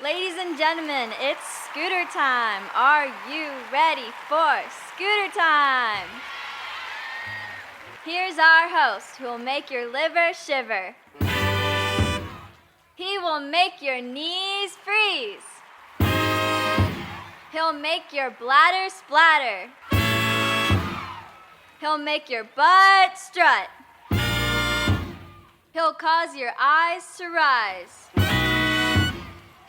Ladies and gentlemen, it's scooter time. Are you ready for scooter time? Here's our host who will make your liver shiver. He will make your knees freeze. He'll make your bladder splatter. He'll make your butt strut. He'll cause your eyes to rise.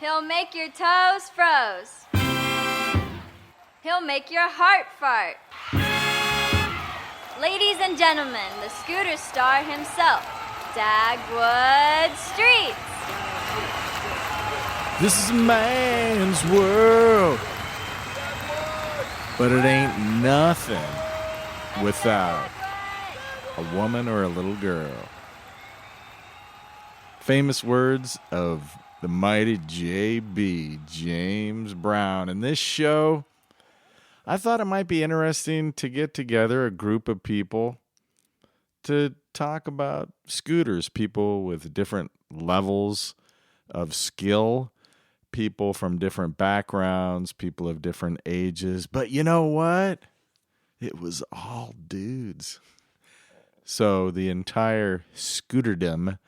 He'll make your toes froze. He'll make your heart fart. Ladies and gentlemen, the scooter star himself, Dagwood Streets. This is a man's world, but it ain't nothing without a woman or a little girl. Famous words of the mighty J.B. James Brown. In this show, I thought it might be interesting to get together a group of people to talk about scooters, people with different levels of skill, people from different backgrounds, people of different ages. But you know what? It was all dudes. So the entire scooterdom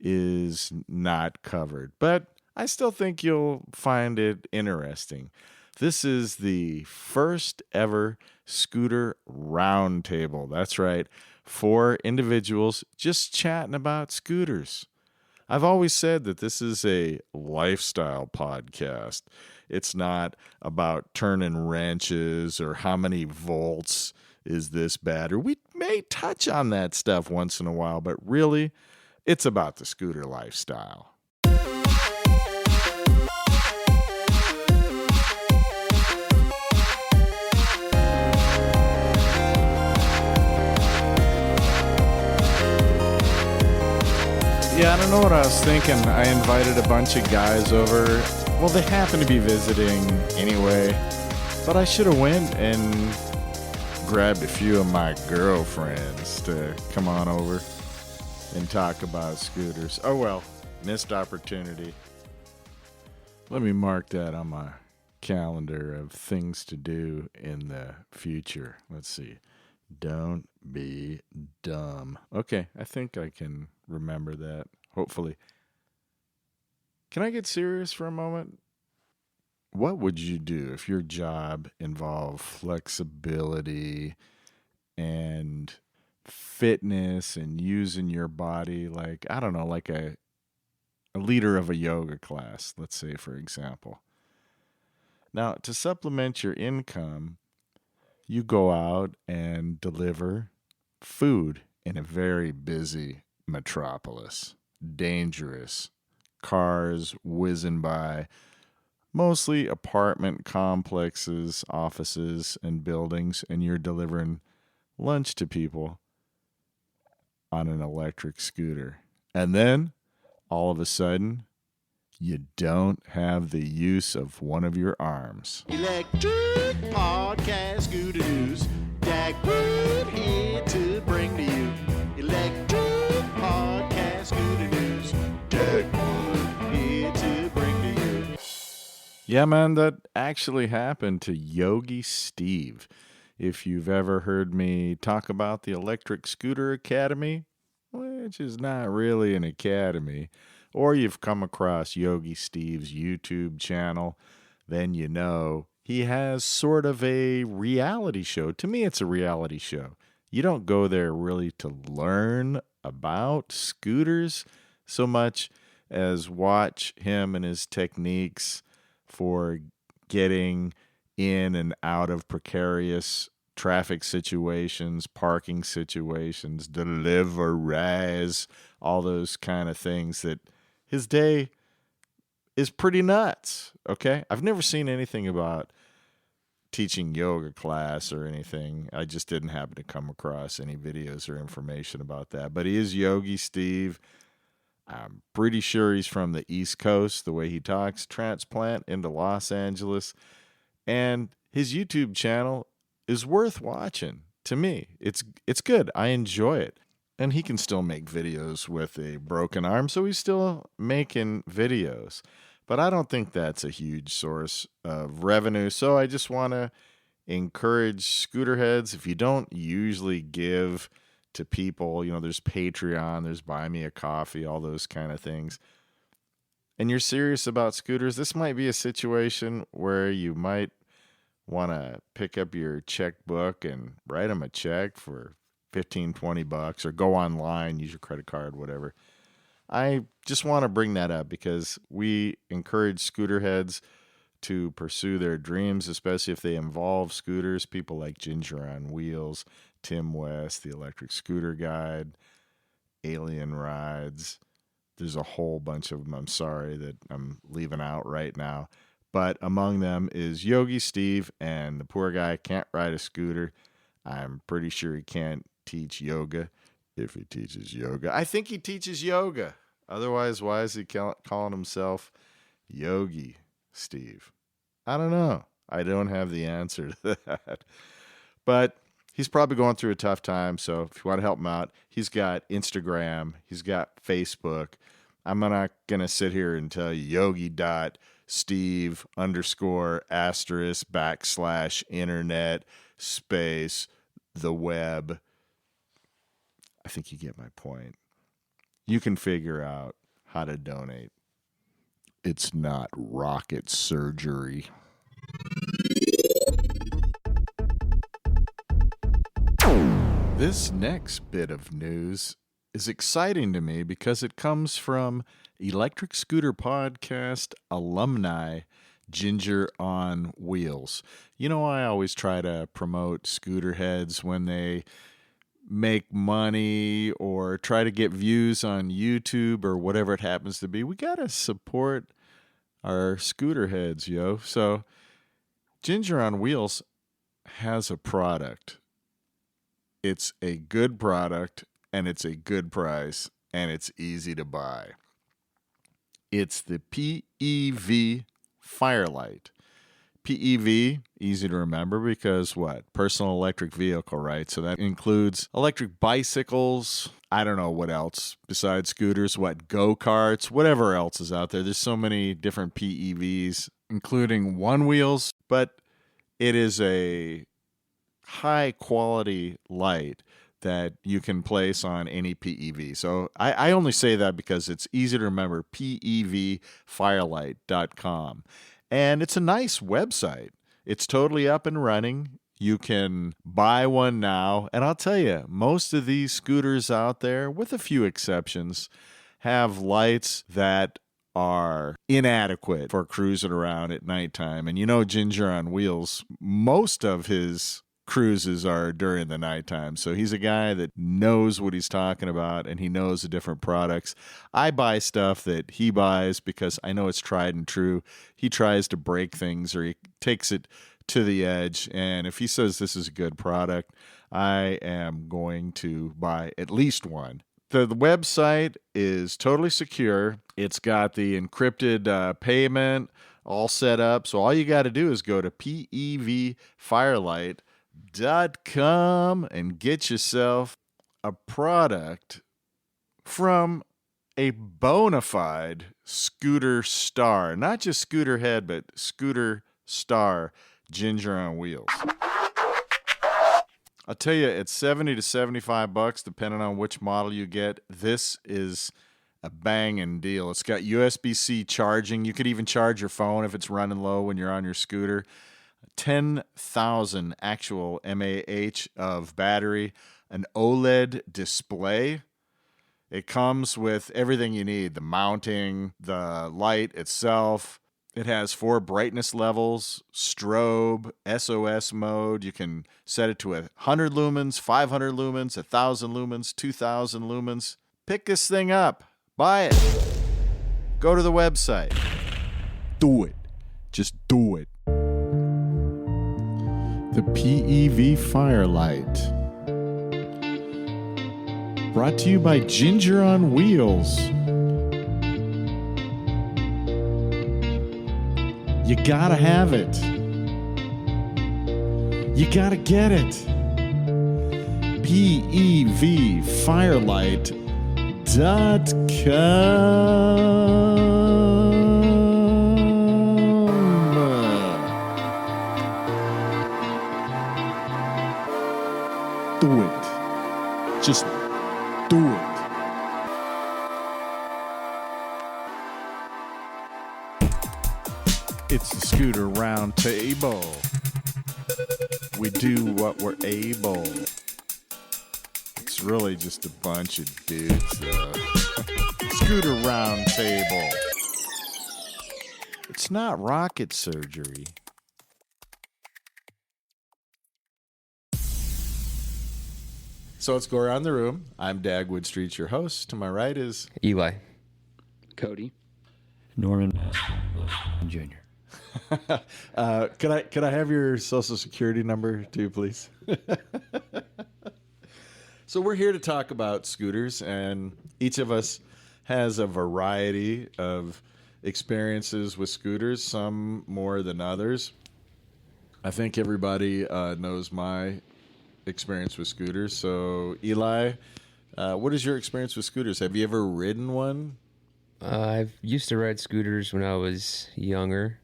is not covered, but I still think you'll find it interesting. This is the first ever scooter roundtable. That's right, 4 individuals just chatting about scooters. I've always said that this is a lifestyle podcast. It's not about turning wrenches or how many volts is this battery. We may touch on that stuff once in a while, but really, it's about the scooter lifestyle. Yeah, I don't know what I was thinking. I invited a bunch of guys over. Well, they happen to be visiting anyway, but I should have went and grabbed a few of my girlfriends to come on over and talk about scooters. Oh well, missed opportunity. Let me mark that on my calendar of things to do in the future. Let's see. Don't be dumb. Okay, I think I can remember that, hopefully. Can I get serious for a moment? What would you do if your job involved flexibility and fitness and using your body like, I don't know, like a leader of a yoga class, let's say, for example. Now, to supplement your income, you go out and deliver food in a very busy metropolis. Dangerous. Cars whizzing by. Mostly apartment complexes, offices, and buildings, and you're delivering lunch to people on an electric scooter. And then, all of a sudden, you don't have the use of one of your arms. Electric podcast scooter news. Dagwood here to bring to you. Electric podcast scooter news. Dagwood here to bring to you. Yeah, man, that actually happened to Yogi Steve. If you've ever heard me talk about the Electric Scooter Academy, which is not really an academy, or you've come across Yogi Steve's YouTube channel, then you know he has sort of a reality show. To me, it's a reality show. You don't go there really to learn about scooters so much as watch him and his techniques for getting in and out of precarious traffic situations, parking situations, deliveries, all those kind of things that his day is pretty nuts, okay? I've never seen anything about teaching yoga class or anything. I just didn't happen to come across any videos or information about that. But he is Yogi Steve. I'm pretty sure he's from the East Coast, the way he talks, transplant into Los Angeles. And his YouTube channel is worth watching. To me, it's good. I enjoy it. And he can still make videos with a broken arm, so he's still making videos. But I don't think that's a huge source of revenue. So I just want to encourage scooter heads. If you don't usually give to people, there's Patreon, there's Buy Me a Coffee, all those kind of things, and you're serious about scooters, this might be a situation where you might want to pick up your checkbook and write them a check for $15-20, or go online, use your credit card, whatever. I just want to bring that up because we encourage scooter heads to pursue their dreams, especially if they involve scooters. People like Ginger on Wheels, Tim West, the Electric Scooter Guide, Alien Rides. There's a whole bunch of them. I'm sorry that I'm leaving out right now. But among them is Yogi Steve, and the poor guy can't ride a scooter. I'm pretty sure he can't teach yoga. If he teaches yoga. I think he teaches yoga. Otherwise, why is he calling himself Yogi Steve? I don't know. I don't have the answer to that. But he's probably going through a tough time. So if you want to help him out, he's got Instagram. He's got Facebook. I'm not going to sit here and tell you yogi.steve_*internet space the web. I think you get my point. You can figure out how to donate. It's not rocket surgery. This next bit of news is exciting to me because it comes from Electric Scooter Podcast alumni Ginger on Wheels. I always try to promote scooter heads when they make money or try to get views on YouTube or whatever it happens to be. We got to support our scooter heads, yo. So Ginger on Wheels has a product. It's a good product, and it's a good price, and it's easy to buy. It's the PEV Firelight. PEV, easy to remember because what? Personal electric vehicle, right? So that includes electric bicycles. I don't know what else besides scooters, go-karts, whatever else is out there. There's so many different PEVs, including one wheels, but it is a high quality light that you can place on any PEV. So I only say that because it's easy to remember, PEVfirelight.com. And it's a nice website. It's totally up and running. You can buy one now. And I'll tell you, most of these scooters out there, with a few exceptions, have lights that are inadequate for cruising around at nighttime. And Ginger on Wheels, most of his cruises are during the nighttime. So he's a guy that knows what he's talking about, and he knows the different products. I buy stuff that he buys because I know it's tried and true. He tries to break things, or he takes it to the edge. And if he says this is a good product, I am going to buy at least one. The website is totally secure. It's got the encrypted payment all set up. So all you got to do is go to PEVfirelight.com and get yourself a product from a bona fide scooter star. Not just scooter head, but scooter star, Ginger on Wheels. I'll tell you, it's $70 to $75 depending on which model you get. This is a banging deal. It's got USB-C charging. You could even charge your phone if it's running low when you're on your scooter. 10,000 actual mAh of battery, an OLED display. It comes with everything you need, the mounting, the light itself. It has 4 brightness levels, strobe, SOS mode. You can set it to 100 lumens, 500 lumens, 1,000 lumens, 2,000 lumens. Pick this thing up. Buy it. Go to the website. Do it. Just do it. The PEV Firelight. Brought to you by Ginger on Wheels. You gotta have it. You gotta get it. PEVfirelight.com. Just do it. It's the Scooter Roundtable. We do what we're able. It's really just a bunch of dudes. Scooter Roundtable. It's not rocket surgery. So let's go around the room. I'm Dagwood Street, your host. To my right is Eli. Cody. Norman Jr. Could I have your social security number too, please? So we're here to talk about scooters, and each of us has a variety of experiences with scooters, some more than others. I think everybody knows my experience with scooters. So Eli, what is your experience with scooters? Have you ever ridden one? I've used to ride scooters when I was younger,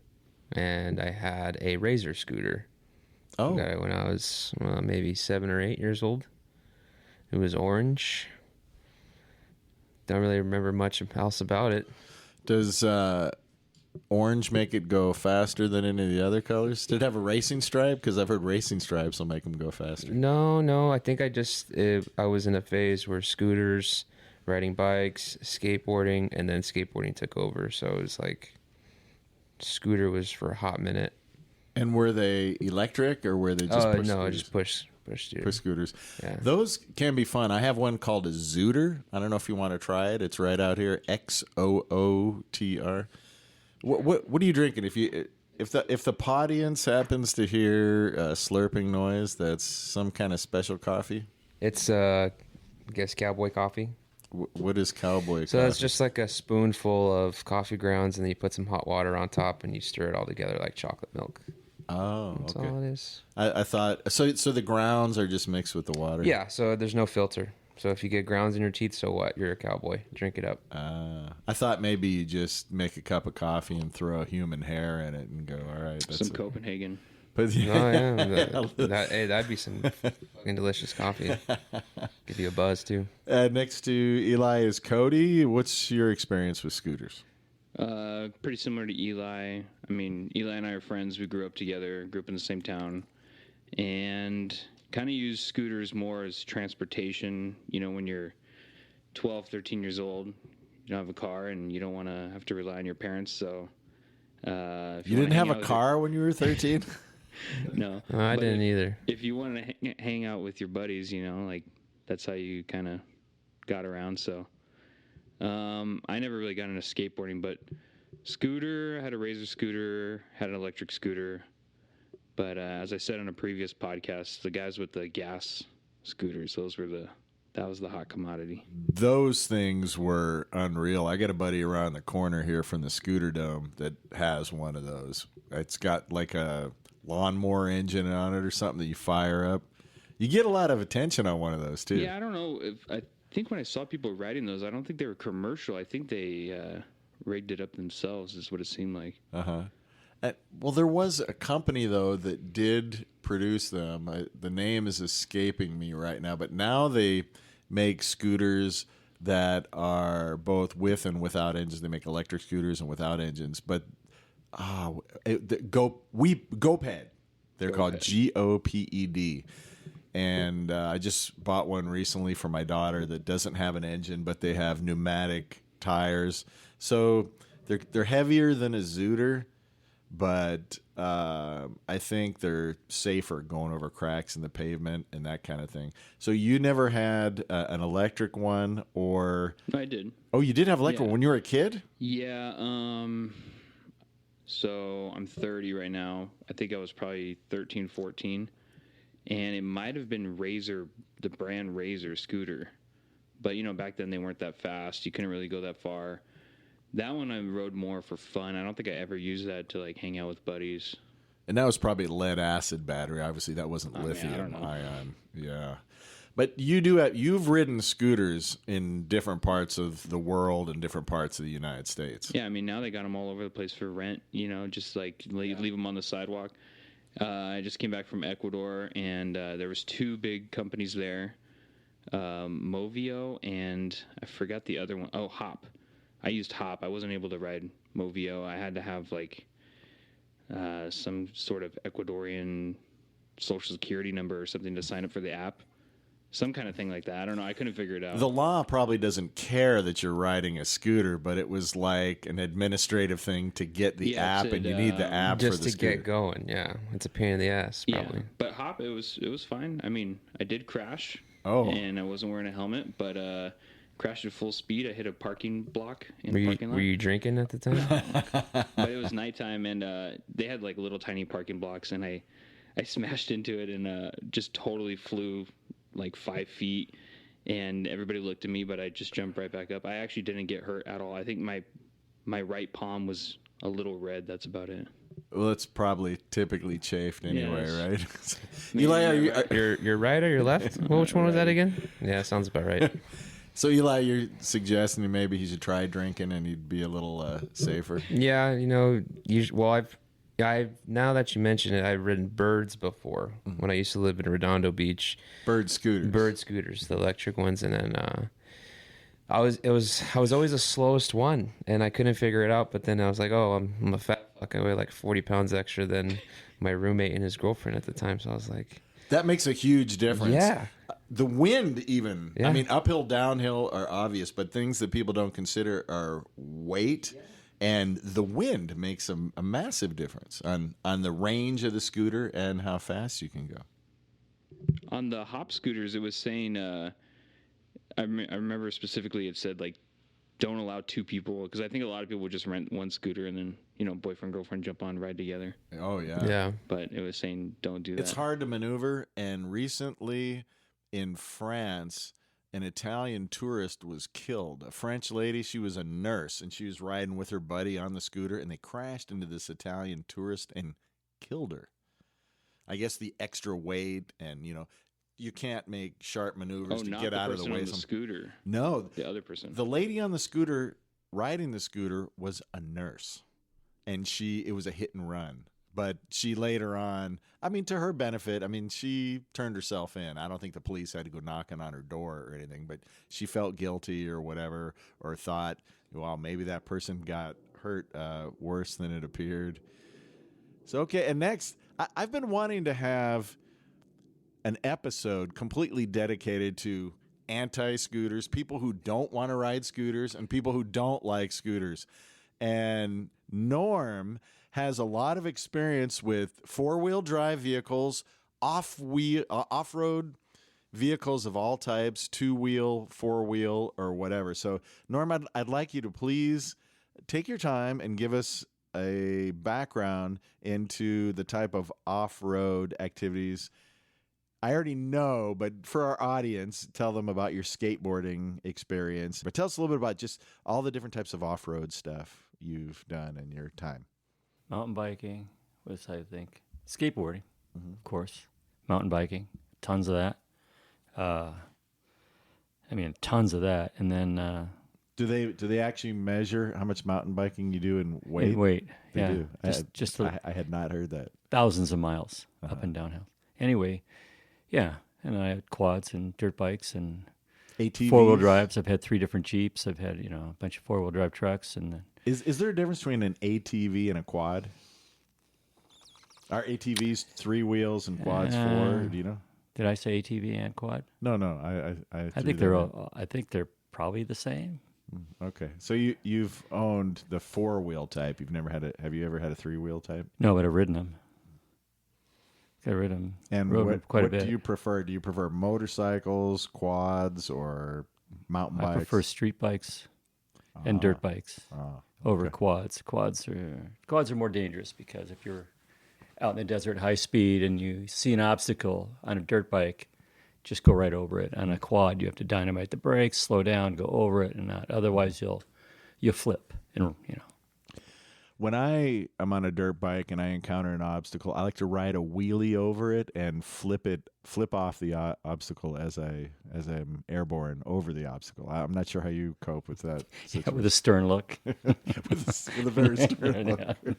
and I had a Razor scooter. Oh. I got it when I was maybe 7 or 8 years old. It was orange. Don't really remember much else about it. Does orange make it go faster than any of the other colors? Did it have a racing stripe? Because I've heard racing stripes will make them go faster. No. I think I was in a phase where scooters, riding bikes, skateboarding, and then skateboarding took over. So it was like scooter was for a hot minute. And were they electric or were they just push no, scooters? just push scooters. Yeah. Those can be fun. I have one called a Zooter. I don't know if you want to try it. It's right out here. XOOTR. What are you drinking? If the audience happens to hear a slurping noise, that's some kind of special coffee. It's I guess cowboy coffee. What is cowboy coffee? So that's just like a spoonful of coffee grounds, and then you put some hot water on top, and you stir it all together like chocolate milk. Oh, That's okay. all it is. I thought so. So the grounds are just mixed with the water. Yeah. So there's no filter. So if you get grounds in your teeth, so what? You're a cowboy. Drink it up. I thought maybe you just make a cup of coffee and throw a human hair in it and go, all right. That's Some Copenhagen. But Oh yeah. That'd be some fucking delicious coffee. Give you a buzz too. Next to Eli is Cody. What's your experience with scooters? Pretty similar to Eli. I mean, Eli and I are friends. We grew up together, grew up in the same town, and kind of use scooters more as transportation. You know, when you're 12, 13 years old, you don't have a car and you don't want to have to rely on your parents. So, if You didn't have a car when you were 13? No, I but didn't either. If you wanted to hang out with your buddies, you know, like that's how you kind of got around. So, I never really got into skateboarding, but scooter, I had a Razor scooter, had an electric scooter. But as I said on a previous podcast, the guys with the gas scooters, that was the hot commodity. Those things were unreal. I got a buddy around the corner here from the Scooter Dome that has one of those. It's got like a lawnmower engine on it or something that you fire up. You get a lot of attention on one of those too. Yeah, I don't know. I think when I saw people riding those, I don't think they were commercial. I think they rigged it up themselves is what it seemed like. Well, there was a company, though, that did produce them. The name is escaping me right now, but now they make scooters that are both with and without engines. They make electric scooters and without engines. But GoPed. They're called GOPED. And I just bought one recently for my daughter that doesn't have an engine, but they have pneumatic tires. So they're heavier than a Zooter, but I think they're safer going over cracks in the pavement and that kind of thing. So you never had an electric one, or I did. Oh, you did have electric when you were a kid? Yeah. So I'm 30 right now. I think I was probably 13, 14. And it might have been Razor, the brand Razor scooter. But, you know, back then they weren't that fast. You couldn't really go that far. That one I rode more for fun. I don't think I ever used that to, like, hang out with buddies. And that was probably lead acid battery. Obviously, that wasn't I don't lithium know. ion. Yeah. But you've ridden scooters in different parts of the world and different parts of the United States. Yeah, I mean, now they got them all over the place for rent, you know, just, like, leave them on the sidewalk. I just came back from Ecuador, and there was 2 big companies there. Movio, and I forgot the other one. Oh, Hop. I used Hop. I wasn't able to ride Movio. I had to have like some sort of Ecuadorian social security number or something to sign up for the app. Some kind of thing like that. I don't know. I couldn't figure it out. The law probably doesn't care that you're riding a scooter, but it was like an administrative thing to get the app, and you need the app just for the to scooter. get going. Yeah, it's a pain in the ass, probably. Yeah, but Hop, it was fine. I mean, I did crash. Oh. And I wasn't wearing a helmet, but crashed at full speed. I hit a parking block in Were the you, parking lot. were you drinking at the time? But it was nighttime, and they had like little tiny parking blocks, and I smashed into it and just totally flew like 5 feet, and everybody looked at me, but I just jumped right back up. I actually didn't get hurt at all. I think my right palm was a little red. That's about it. Well, it's probably typically chafed anyway, Yes. right? Maybe Eli, Your right or your left? Well, which one was that again? Yeah, sounds about right. so Eli, you're suggesting that maybe he should try drinking and he'd be a little safer. Yeah, you know, I've now that you mention it, I've ridden birds before when I used to live in Redondo Beach. Bird scooters, The electric ones, and then I was always the slowest one, and I couldn't figure it out. But then I was like, oh, I'm a fat fuck. I weigh like 40 pounds extra than my roommate and his girlfriend at the time. So I was like, That makes a huge difference. Yeah. The wind even. Yeah. I mean, uphill, downhill are obvious, but things that people don't consider are weight. Yeah. And the wind makes a massive difference on the range of the scooter and how fast you can go. On the Hop scooters, it was saying, I remember specifically it said, like, don't allow two people, because I think a lot of people would just rent one scooter and then, you know, boyfriend, girlfriend jump on, ride together. Oh, yeah. yeah. But it was saying don't do that. It's hard to maneuver, and recently in France, an Italian tourist was killed. A French lady, she was a nurse, and she was riding with her buddy on the scooter, and they crashed into this Italian tourist and killed her. I guess the extra weight, and, you know, you can't make sharp maneuvers to get out of the way. On the scooter. No. The other person. The lady on the scooter, riding the scooter, was a nurse, and it was a hit and run. But she later on, I mean, to her benefit, I mean, she turned herself in. I don't think the police had to go knocking on her door or anything, but she felt guilty or whatever, or thought, well, maybe that person got hurt worse than it appeared. So, okay, and next, I've been wanting to have an episode completely dedicated to anti-scooters, people who don't want to ride scooters, and people who don't like scooters. And Norm has a lot of experience with four-wheel drive vehicles, off-road vehicles of all types, two-wheel, four-wheel, or whatever. So, Norm, I'd like you to please take your time and give us a background into the type of off-road activities. I already know, but for our audience, tell them about your skateboarding experience. But tell us a little bit about just all the different types of off-road stuff you've done in your time. Mountain biking was, I think, skateboarding, of course. Mountain biking, tons of that. Tons of that. And then Do they actually measure how much mountain biking you do in weight? in weight, They yeah, do. I had not heard that. thousands of miles up and down hills. Anyway, yeah, and I had quads and dirt bikes and ATVs? four-wheel drives. I've had 3 different Jeeps. I've had, a bunch of four-wheel drive trucks. And then Is there a difference between an ATV and a quad? Are ATVs 3 wheels and quads 4? Do you know? did I say ATV and quad? No. I threw think that in. I think they're probably the same. Okay. So you've owned the 4-wheel type. You've never had have you ever had a 3-wheel type? No, but I've ridden them. I've ridden them. And rode them quite a bit. do you prefer? Do you prefer motorcycles, quads, or mountain bikes? I prefer street bikes and dirt bikes over okay. quads. Quads are more dangerous because if you're out in the desert at high speed and you see an obstacle on a dirt bike, just go right over it. On a quad, you have to dynamite the brakes, slow down, go over it, and not. Otherwise, you'll flip. And When I am on a dirt bike and I encounter an obstacle, I like to ride a wheelie over it and flip off the obstacle as I'm airborne over the obstacle. I'm not sure how you cope with that. yeah, with a stern look, with a very stern look. Yeah.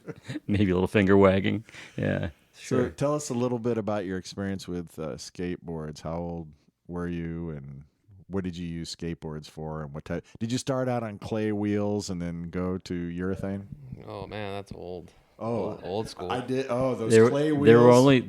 Maybe a little finger wagging. Yeah, So sure. tell us a little bit about your experience with skateboards. How old were you, and what did you use skateboards for, and what type? Did you start out on clay wheels and then go to urethane? Oh man, that's old. Oh, Old school. I did. Oh, those There, clay wheels.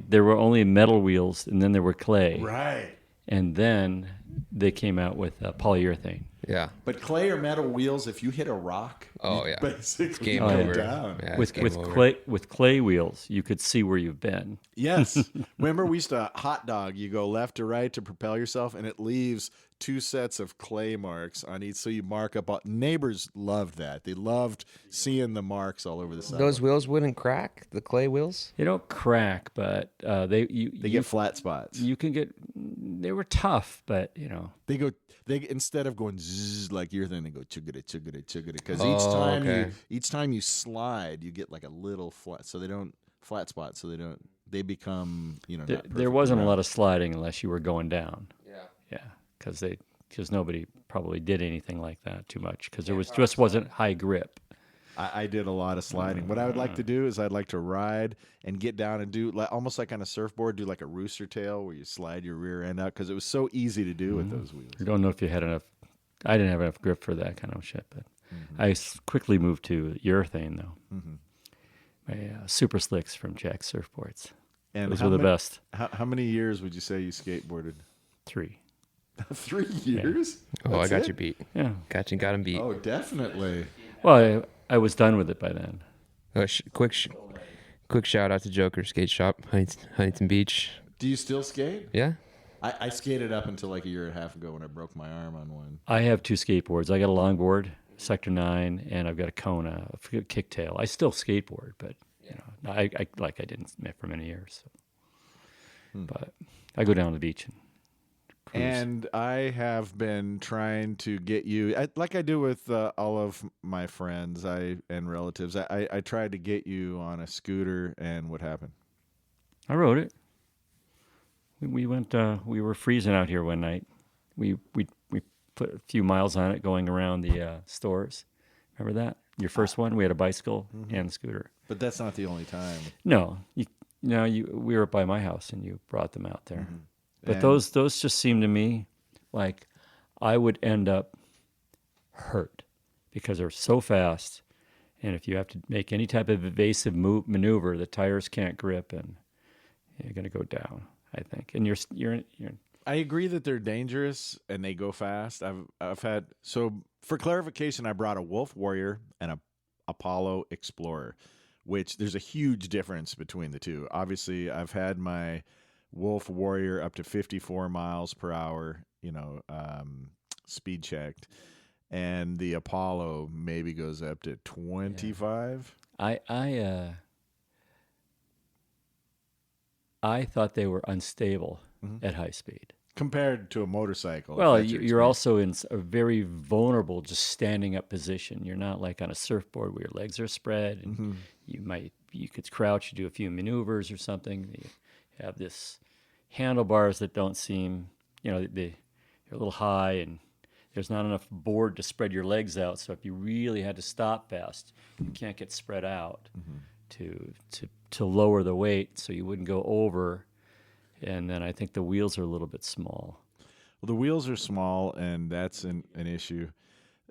there were only metal wheels, and then there were clay, Right. and then they came out with polyurethane. Yeah. But clay or metal wheels, if you hit a rock, Oh, you yeah. basically Game go over. down. Yeah, with it's game with over. clay wheels, you could see where you've been. Yes. Remember, we used to hot dog. You go left to right to propel yourself, and it leaves 2 sets of clay marks on each. So you mark up. Neighbors loved that. They loved seeing the marks all over the side. Those wheels wouldn't crack, the clay wheels? They don't crack, but They get flat spots. you can get. They were tough, but you know. They instead of going zzz like your thing, they go chuggada chuggada chuggada because Oh, okay. each time you slide, you get like a little flat. So they don't flat spots. So they become not There perfect wasn't a round. lot of sliding unless you were going down. Yeah. Yeah, because nobody probably did anything like that too much because there just wasn't high grip. I did a lot of sliding. What I would like to do is I'd like to ride and get down and do almost like on a surfboard, do like a rooster tail where you slide your rear end out because it was so easy to do with those wheels. I don't know if you had enough. I didn't have enough grip for that kind of shit, but I quickly moved to urethane though. My super slicks from Jack's Surfboards. And Those how were the ma- best. How many years would you say you skateboarded? 3. 3 years? Oh, I That's got it? you beat. Yeah. Got him beat. Oh, definitely. Well, I was done with it by then. Quick shout out to Joker Skate Shop, Huntington Beach. Do you still skate? Yeah. I skated up until like a year and a half ago when I broke my arm on one. I have 2 skateboards. I got a longboard, Sector 9, and I've got a Kona, a kicktail. I still skateboard, but I didn't for many years. So. But I go down to the beach and cruise. And I have been trying to get you, like I do with all of my friends and relatives. I tried to get you on a scooter, and what happened? I rode it. We went. We were freezing out here one night. We put a few miles on it going around the stores. Remember that? Your first one? We had a bicycle and a scooter. But that's not the only time. No, we were by my house and you brought them out there. But And- those just seemed to me like I would end up hurt because they're so fast, and if you have to make any type of evasive maneuver, the tires can't grip and you're going to go down. I think, and you're I agree that they're dangerous and they go fast. I've had, so for clarification, I brought a Wolf Warrior and a Apollo Explorer, which there's a huge difference between the two. Obviously, I've had my Wolf Warrior up to 54 miles per hour, speed checked, and the Apollo maybe goes up to 25. I thought they were unstable at high speed. Compared to a motorcycle. if Well, that's your you're experience. also in a very vulnerable, just standing up position. You're not like on a surfboard where your legs are spread and you could crouch, do a few maneuvers or something. You have this handlebars that don't seem, you're a little high and there's not enough board to spread your legs out. So if you really had to stop fast, you can't get spread out to lower the weight so you wouldn't go over. And then I think the wheels are a little bit small. Well, the wheels are small, and that's an issue.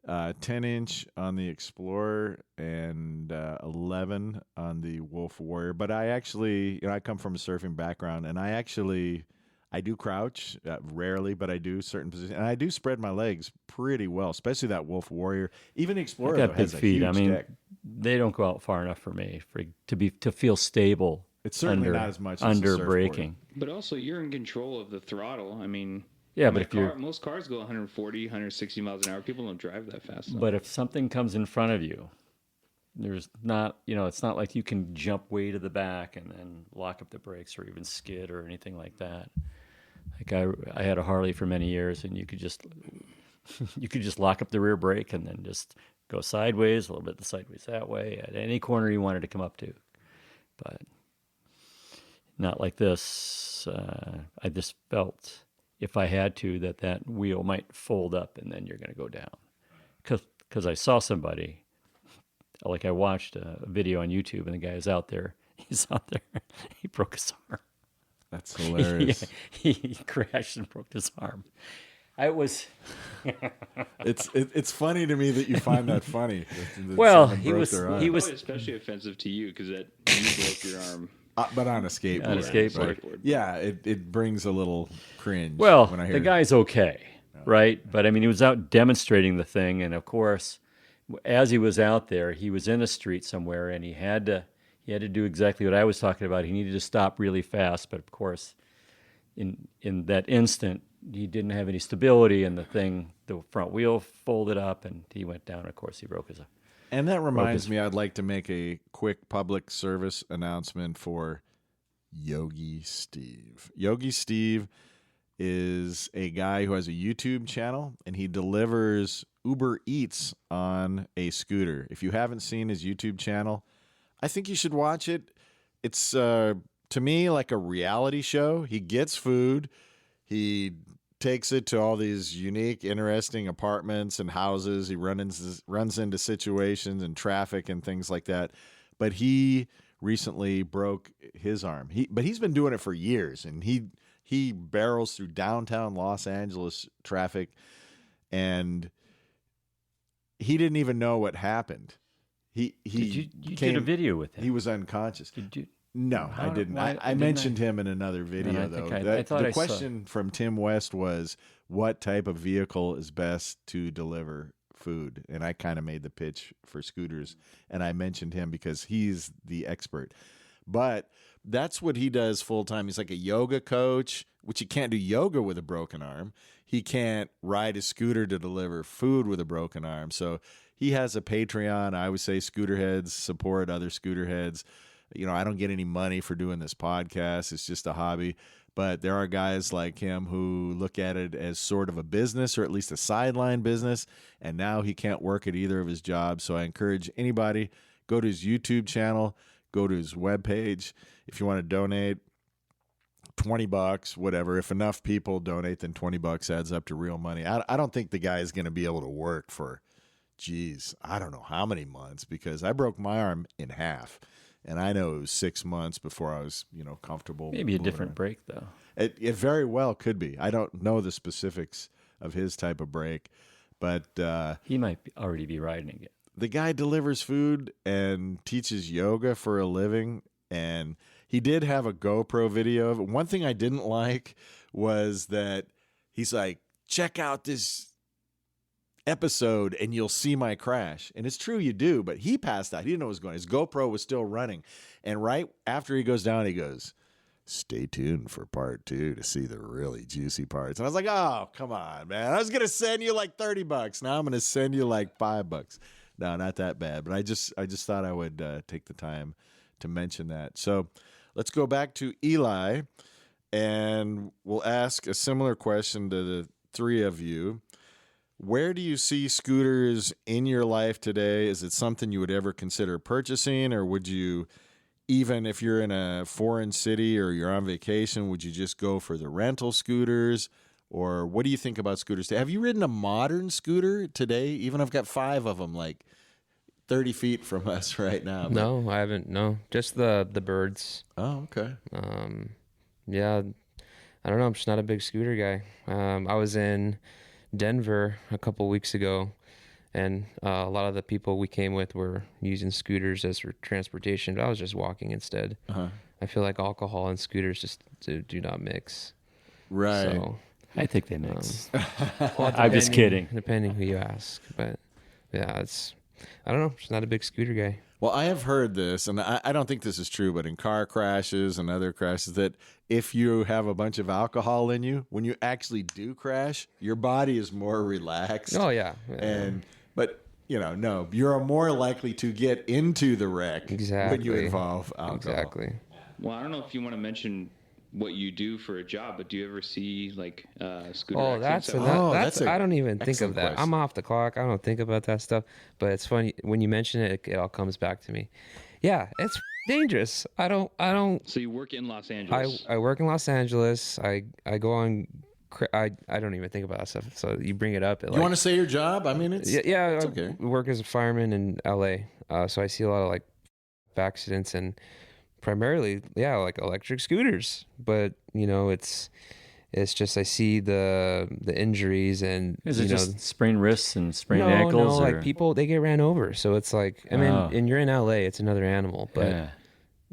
10-inch on the Explorer and 11 on the Wolf Warrior. But I actually, I come from a surfing background, and I do crouch, rarely, but I do certain positions. And I do spread my legs pretty well, especially that Wolf Warrior. Even the Explorer I got big has a feet. huge I mean, deck. they don't go out far enough for me to feel stable. It's certainly under, not as much as under a surfboard. braking. But also, you're in control of the throttle. I mean, Yeah, but if you're most cars go 140, 160 miles an hour. People don't drive that fast. but if something comes in front of you, there's not it's not like you can jump way to the back and then lock up the brakes or even skid or anything like that. Like I had a Harley for many years, and you could just lock up the rear brake and then just go sideways, a little bit sideways that way at any corner you wanted to come up to. But not like this. I just felt if I had to that wheel might fold up and then you're going to go down. Because I saw somebody, like I watched a video on YouTube and the guy is out there. He's out there. He broke his arm. That's hilarious. He crashed and broke his arm. I was. It's funny to me that you find that funny. that Well, someone he broke was- their arm. he was- Probably especially offensive to you because that you broke your arm. But on a skateboard. On a skateboard. right? Yeah, it brings a little cringe. Well, when I hear the guy's okay, right? But I mean, he was out demonstrating the thing, and of course, as he was out there, he was in a street somewhere, and he had to do exactly what I was talking about. He needed to stop really fast, but of course, in that instant, he didn't have any stability, and the front wheel folded up, and he went down. Of course, he broke his. And that reminds me, I'd like to make a quick public service announcement for Yogi Steve. Yogi Steve is a guy who has a YouTube channel, and he delivers Uber Eats on a scooter. If you haven't seen his YouTube channel, I think you should watch it. It's, to me, like a reality show. He gets food. He takes it to all these unique, interesting apartments and houses. He runs into situations and traffic and things like that. But he recently broke his arm. But he's been doing it for years, and he barrels through downtown Los Angeles traffic, and he didn't even know what happened. You did a video with him. He was unconscious. Did you? No, I didn't. I mentioned him in another video, I though. think I thought the I saw- question from Tim West was, what type of vehicle is best to deliver food? And I kind of made the pitch for scooters, and I mentioned him because he's the expert. But that's what he does full time. He's like a yoga coach, which he can't do yoga with a broken arm. He can't ride a scooter to deliver food with a broken arm. So he has a Patreon. I would say scooter heads support other scooter heads. I don't get any money for doing this podcast. It's just a hobby. But there are guys like him who look at it as sort of a business, or at least a sideline business. And now he can't work at either of his jobs. So I encourage anybody, go to his YouTube channel, go to his webpage. If you want to donate, $20, whatever. If enough people donate, then $20 adds up to real money. I don't think the guy is going to be able to work for, I don't know how many months, because I broke my arm in half. And I know it was 6 months before I was, comfortable. Maybe a different break, though. It very well could be. I don't know the specifics of his type of break, but He might already be riding again. the guy delivers food and teaches yoga for a living. And he did have a GoPro video of it. One thing I didn't like was that he's like, check out this episode and you'll see my crash. And it's true, you do, but he passed out. He didn't know what was going on. His GoPro was still running. And right after he goes down, he goes, stay tuned for part 2 to see the really juicy parts. And I was like, oh, come on, man. I was going to send you like $30. Now I'm going to send you like $5. No, not that bad. But I just thought I would take the time to mention that. So let's go back to Eli, and we'll ask a similar question to the three of you. Where do you see scooters in your life today? Is it something you would ever consider purchasing, or would you, even if you're in a foreign city or you're on vacation, would you just go for the rental scooters? Or what do you think about scooters today? Have you ridden a modern scooter today? Even I've got 5 of them, like 30 feet from us right now. No, I haven't. No, just the birds. Oh, okay. Yeah, I don't know. I'm just not a big scooter guy. I was in Denver a couple weeks ago, and a lot of the people we came with were using scooters as for transportation, but I was just walking instead. I feel like alcohol and scooters just do not mix. Right. So, I think they mix. well, I'm just kidding. Depending who you ask, but yeah, I don't know. Just not a big scooter guy. Well, I have heard this, and I don't think this is true, but in car crashes and other crashes, that if you have a bunch of alcohol in you, when you actually do crash, your body is more relaxed. Oh yeah, But no, you're more likely to get into the wreck when you involve alcohol. Exactly. Well, I don't know if you want to mention what you do for a job, but do you ever see like scooter Oh, accidents? that's a I don't even think of excellent that. question. I'm off the clock. I don't think about that stuff. But it's funny when you mention it, it all comes back to me. Yeah, it's dangerous. I don't. So you work in Los Angeles. I work in Los Angeles. I go on. I don't even think about that stuff. So you bring it up. You want to say your job? I mean, it's yeah. it's I okay. work as a fireman in LA. So I see a lot of like accidents and primarily like electric scooters. But it's It's just I see the injuries and Is it you know, just sprained wrists and sprained no, ankles? no, or? like people they get ran over. So it's like I mean, Oh. and you're in LA, it's another animal, but Yeah.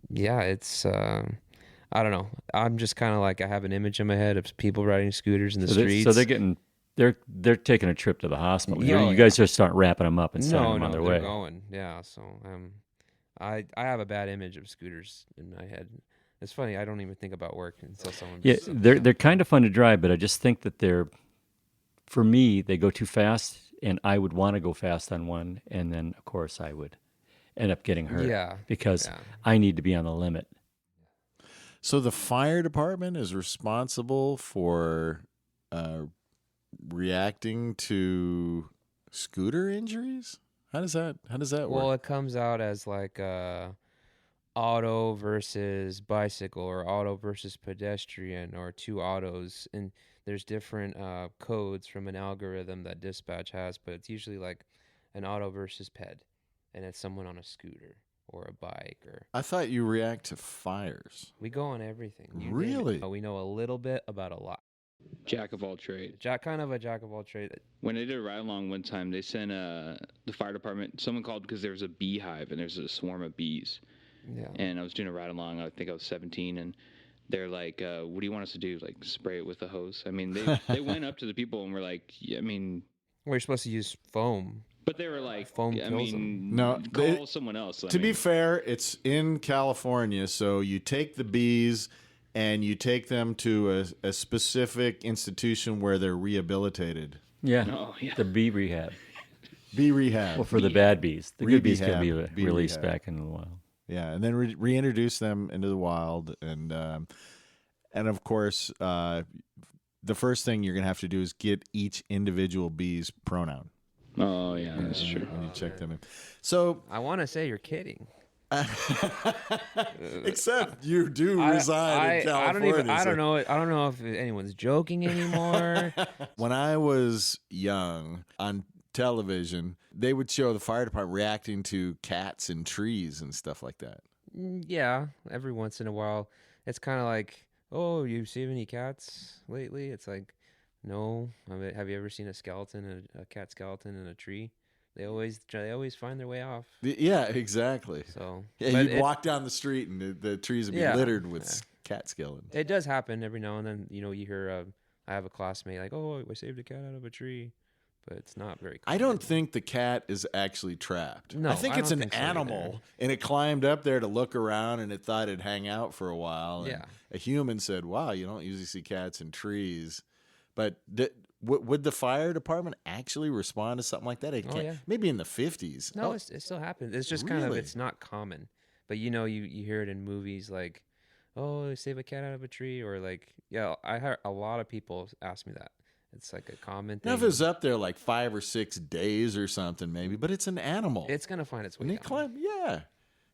yeah, it's I don't know. I'm just kind of like I have an image in my head of people riding scooters in the streets. So they're taking a trip to the hospital. Yeah, You guys just start wrapping them up and sending them on their they're way. going. Yeah, so I have a bad image of scooters in my head. It's funny. I don't even think about work until someone. Yeah, says they're kind of fun to drive, but I just think that for me, they go too fast, and I would want to go fast on one, and then of course I would end up getting hurt. Yeah, because yeah. I need to be on the limit. So the fire department is responsible for reacting to scooter injuries? How does that work? Well, it comes out as like auto versus bicycle or auto versus pedestrian or two autos, and there's different codes from an algorithm that dispatch has, but it's usually like an auto versus ped, and it's someone on a scooter or a bike. Or I thought you react to fires. we go on everything. You name it. Really? We know a little bit about a lot. Jack of all trades. Kind of a jack of all trades. When I did a ride along one time, they sent the fire department. Someone called because there was a beehive and there's a swarm of bees. Yeah. And I was doing a ride along. I think I was 17, and they're like, "What do you want us to do? Like spray it with a hose?" I mean, they went up to the people and were like, yeah, "I mean, We're supposed to use foam. but they were like, Foam I kills mean, No, call someone else." To be fair, it's in California, so you take the bees and you take them to a specific institution where they're rehabilitated. Yeah. Oh, yeah. The bee rehab. Bee rehab. Well, for the bad bees. The good bees can be Rehab. Bee released rehab. back into the wild. Yeah, and then reintroduce them into the wild, and of course, the first thing you're gonna have to do is get each individual bee's pronoun. Oh yeah, that's true. When you check them in. So, I want to say you're kidding. except you do reside in California. I don't know. I don't know if anyone's joking anymore. When I was young, on television, they would show the fire department reacting to cats in trees and stuff like that. Yeah, every once in a while, it's kind of like, oh, you seen any cats lately? It's like, no. I mean, have you ever seen a skeleton, a cat skeleton in a tree? They always find their way off. Yeah, exactly. So Yeah, but you'd walk down the street and the trees would be Yeah, littered with cat skeletons. It does happen every now and then. You know, you hear I have a classmate like, oh, I saved a cat out of a tree, but it's not very common. I don't think the cat is actually trapped. No, I think I it's don't an think so animal, either. and it climbed up there to look around, and it thought it'd hang out for a while. And Yeah. a human said, "Wow, you don't usually see cats in trees," but would the fire department actually respond to something like that? It can't- yeah. Maybe in the 50s. No, it still happens. It's just kind of Really? it's not common, but you know, you hear it in movies like, oh, save a cat out of a tree, or like, yeah, I heard a lot of people ask me that. It's like a common thing. Now, if it's up there like 5 or 6 days or something, maybe, but it's an animal. It's gonna find its way and it down. climbed, yeah.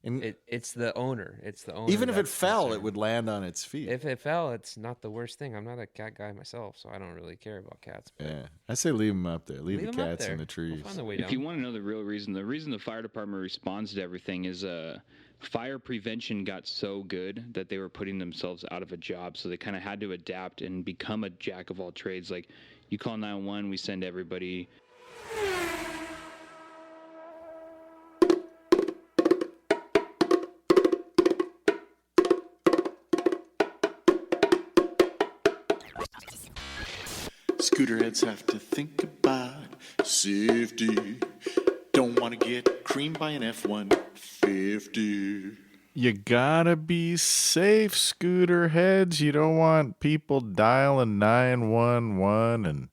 And It's the owner. It's the owner. even if it that's fell, it concerned. would land on its feet. If it fell, it's not the worst thing. I'm not a cat guy myself, so I don't really care about cats. But Yeah, I say leave them up there. Leave the 'em up cats there. in the trees. We'll find the way If down. you want to know the reason the fire department responds to everything is fire prevention got so good that they were putting themselves out of a job, so they kind of had to adapt and become a jack of all trades. Like, you call 911, we send everybody. Scooterheads have to think about safety. Don't want to get creamed by an F-150. You gotta be safe, scooter heads. You don't want people dialing 911 and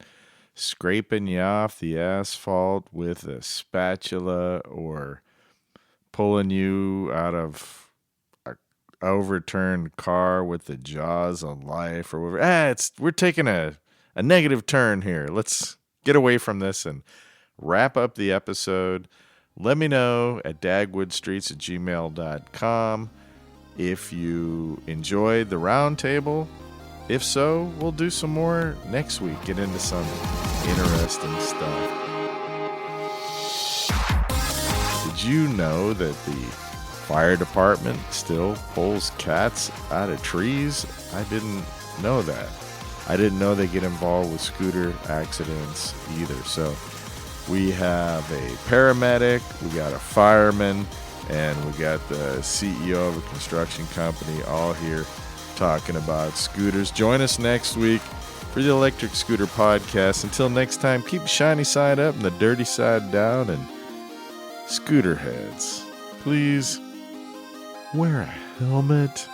scraping you off the asphalt with a spatula or pulling you out of a overturned car with the jaws on life or whatever. We're taking a negative turn here. Let's get away from this and wrap up the episode. Let me know at dagwoodstreets@gmail.com if you enjoyed the roundtable. If so, we'll do some more next week. Get into some interesting stuff. Did you know that the fire department still pulls cats out of trees? I didn't know that. I didn't know they get involved with scooter accidents either. So we have a paramedic, we got a fireman, and we got the CEO of a construction company all here talking about scooters. Join us next week for the Electric Scooter Podcast. Until next time, keep the shiny side up and the dirty side down. And scooter heads, please wear a helmet.